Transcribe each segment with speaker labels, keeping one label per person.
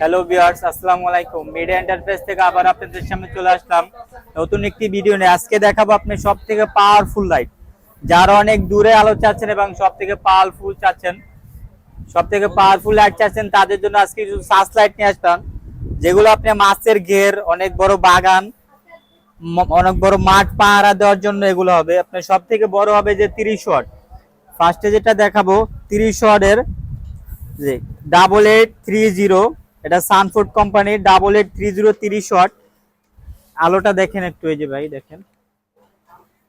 Speaker 1: Hello viewers, আসসালামু আলাইকুম। Media enterprise থেকে আবার আপনাদের সামনে চলে আসলাম নতুন একটি ভিডিও নিয়ে। আজকে দেখাবো আপনি সবথেকে পাওয়ারফুল লাইট, যারা অনেক দূরে আলো চাচ্ছেন এবং সবথেকে পাওয়ারফুল লাইট চাচ্ছেন তাদের জন্য আজকে কিছু সার্চ লাইট নিয়ে আসলাম, যেগুলো আপনি মাছের ঘের, অনেক বড় বাগান, অনেক বড় মাঠ পাহারা দেওয়ার জন্য এগুলো হবে। আপনার সবথেকে বড় হবে যে 30 ওয়াট। ফার্স্টে যেটা দেখাবো 30 ওয়াটের যে 8830, এটা সানফোর্ড কোম্পানির 8830 30 ওয়াট। আলোটা দেখেন একটু, এই যে ভাই দেখেন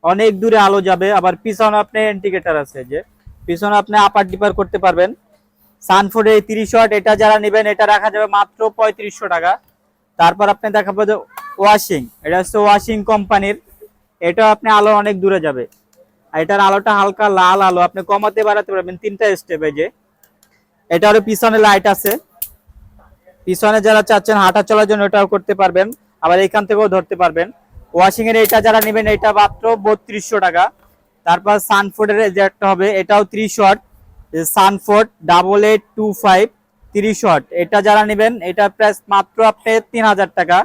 Speaker 1: অনেক দূরে আলো যাবে। আবার পিছনে আপনি ইন্ডিকেটর আছে, যে পিছনে আপনি আপার ডিপার করতে পারবেন। সানফোর্ডের এই 30 ওয়াট, এটা যারা নেবেন এটা রাখা যাবে মাত্র 3500 টাকা। তারপর আপনি দেখাবো যে ওয়াশিং, এটা হচ্ছে ওয়াশিং কোম্পানির, এটা আপনি আলো অনেক দূরে যাবে। আর এটার আলোটা হালকা লাল আলো, আপনি কমাতে বাড়াতে পারবেন, 3টা স্টেপে। যে এটারও পিছনে লাইট আছে, পিছনে যারা চাচ্ছেন হাঁটা চলার জন্য এটাও করতে পারবেন, আবার এখান থেকেও ধরতে পারবেন। ওয়াশিং এর এটা যারা নেবেন এটা মাত্র 3200 টাকা। তারপর সানফোর্ডের যে একটা হবে, এটাও 30 ওয়াট, সানফোর্ড 8825 30 ওয়াট, এটা যারা নেবেন এটা প্রাইস মাত্র আপনি 3000 টাকা।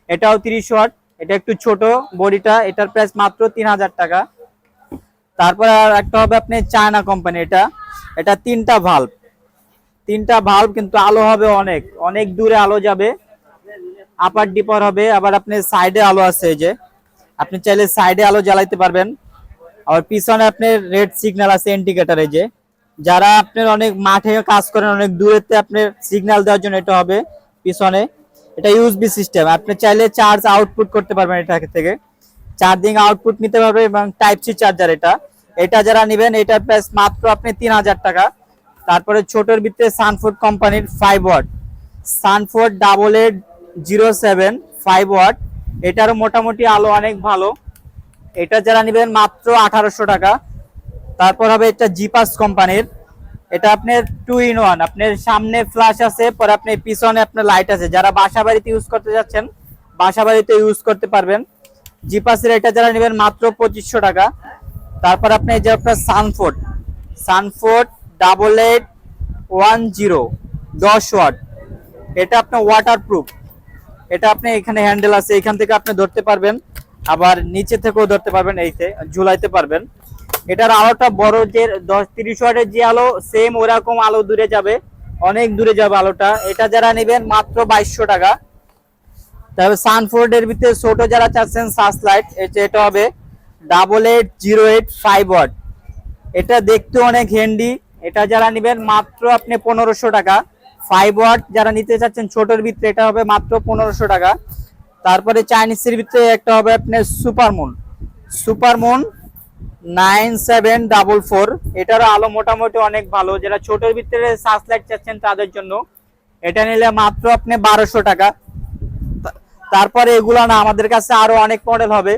Speaker 1: এটাও 30 ওয়াট, এটা একটু ছোট বডিটা, এটার প্রাইস মাত্র 3000 টাকা। তারপর আর একটা হবে আপনি চায়না কোম্পানি, এটা 3টা ভাল্ব, কিন্তু আলো হবে অনেক অনেক দূরে আলো যাবে, আপার ডিপার হবে। আবার আপনি সাইডে আলো আছে, এই যে আপনি চাইলে সাইডে আলো জ্বালাইতে পারবেন। আর পিছনে আপনার রেড সিগন্যাল আছে ইন্ডিকেটর, এই যে যারা আপনার অনেক মাঠে কাজ করেন, অনেক দূরেতে আপনার সিগন্যাল দেওয়ার জন্য এটা হবে পিছনে। এটা ইউএসবি সিস্টেম, আপনি চাইলে চার্জ আউটপুট করতে পারবেন, এটা থেকে চার্জিং আউটপুট নিতে পারবেন, এবং টাইপ সি চার্জার। এটা যারা নেবেন এটার প্রাইস মাত্র আপনি 3000 টাকা। তারপরে ছোটর ভিতরে সানফোর্ড কোম্পানির 5 ওয়াট, সানফোর্ড 8807 5 ওয়াট, এটারও মোটামুটি আলো অনেক ভালো। এটা যারা নেবেন মাত্র 1800 টাকা। তারপর হবে এটা জিপাস কোম্পানির, এটা আপনার 2 in 1, আপনার সামনে ফ্ল্যাশ আছে, পরে আপনি পিছনে আপনার লাইট আছে। যারা বাসা বাড়িতে ইউজ করতে যাচ্ছেন বাসা বাড়িতে ইউজ করতে পারবেন। জিপাসের এটা যারা নেবেন মাত্র 2500 টাকা। তারপর আপনি এই যে আপনার সানফোর্ড 8810 10 ওয়াট, এটা আপনার ওয়াটারপ্রুফ, এটা আপনি এখানে হ্যান্ডেল আছে, এখান থেকে আপনি ধরতে পারবেন, আবার নিচে থেকেও ধরতে পারবেন, এইতে ঝুলাইতে পারবেন। এটার আলোটা বড়, যে 30 ওয়াটের যে আলো সেম ওরকম আলো দূরে যাবে, অনেক দূরে যাবে আলোটা। এটা যারা নেবেন মাত্র 2200 টাকা। তবে সানফোর্ডের ভিতরে ছোট যারা চাচ্ছেন সার্চ লাইট, এটা হবে 8808 5 ওয়াট, এটা দেখতে অনেক হ্যান্ডি। এটা যারা নেবেন মাত্র আপনি 1500 টাকা। 5 ওয়াট যারা নিতে চাচ্ছেন ছোটর ভিতরে, এটা হবে মাত্র 1500 টাকা। তারপরে চাইনিজের ভিতরে একটা হবে আপনার সুপারমুন 9744, এটারও আলো মোটামুটি অনেক ভালো। যারা ছোটর ভিতরে সার্চ লাইট চাচ্ছেন তাদের জন্য এটা নিলে মাত্র আপনি 1200 টাকা। তারপরে এগুলো না, আমাদের কাছে আরো অনেক মডেল হবে।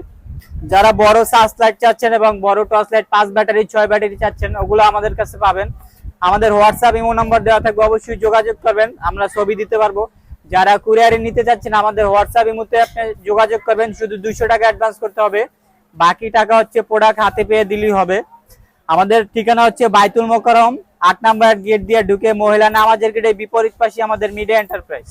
Speaker 1: যারা বড় সার্চ লাইট চাচ্ছেন এবং বড় টর্চ লাইট 5 ব্যাটারি 6 ব্যাটারি চাচ্ছেন, ওগুলো আমাদের কাছে পাবেন। আমাদের হোয়াটসঅ্যাপ ইমো নাম্বার দেওয়া থাকবে, অবশ্যই যোগাযোগ করবেন, আমরা ছবি দিতে পারবো। যারা কুরিয়ারে নিতে চাচ্ছেন আমাদের হোয়াটসঅ্যাপ ইমোতে আপনি যোগাযোগ করবেন, শুধু 200 টাকা অ্যাডভান্স করতে হবে, বাকি টাকা হচ্ছে প্রোডাক্ট হাতে পেয়ে দিলেই হবে। আমাদের ঠিকানা হচ্ছে বাইতুল মোকাররম 8 নম্বর গেট দিয়ে ঢুকে মহিলা নামাজের গেটের বিপরীত পাশে আমাদের মিডিয়া এন্টারপ্রাইজ।